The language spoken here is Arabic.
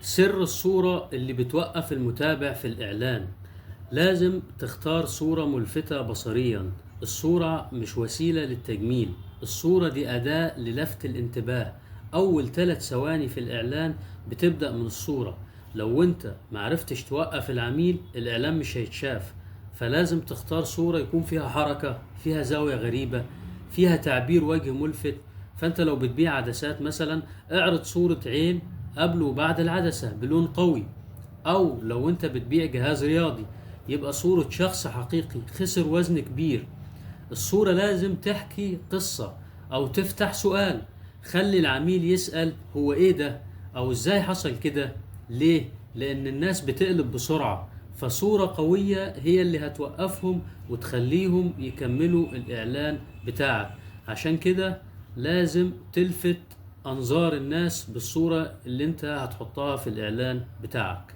سر الصورة اللي بتوقف المتابع في الإعلان. لازم تختار صورة ملفتة بصريا. الصورة مش وسيلة للتجميل، الصورة دي أداة للفت الانتباه. أول 3 ثواني في الإعلان بتبدأ من الصورة. لو أنت معرفتش توقف العميل الإعلان مش هيتشاف. فلازم تختار صورة يكون فيها حركة، فيها زاوية غريبة، فيها تعبير وجه ملفت. فأنت لو بتبيع عدسات مثلا، اعرض صورة عين قبل وبعد العدسة بلون قوي. او لو انت بتبيع جهاز رياضي، يبقى صورة شخص حقيقي خسر وزن كبير. الصورة لازم تحكي قصة او تفتح سؤال. خلي العميل يسأل هو ايه ده، او ازاي حصل كده. ليه؟ لان الناس بتقلب بسرعة، فصورة قوية هي اللي هتوقفهم وتخليهم يكملوا الاعلان بتاعك. عشان كده لازم تلفت انظار الناس بالصورة اللي انت هتحطها في الاعلان بتاعك.